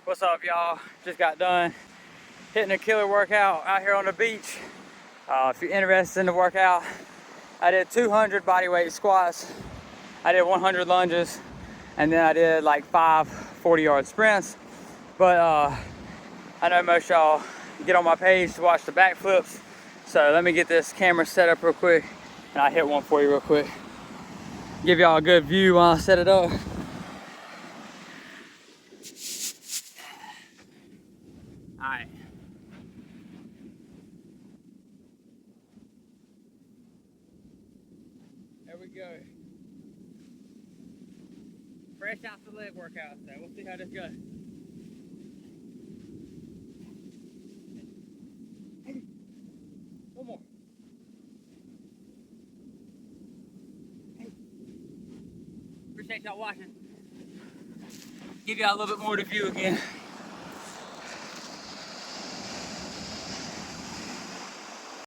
What's up, y'all? Just got done hitting a killer workout out here on the beach. If you're interested in the workout, I did 200 bodyweight squats, I did 100 lunges, and then I did like 5 40-yard sprints. But I know most y'all get on my page to watch the backflips, so let me get this camera set up real quick and I'll hit one for you real quick. Give y'all a good view while I set it up. Alright. There we go. Fresh out the leg workout, so we'll see how this goes. One more. Appreciate y'all watching. Give y'all a little bit more to view again.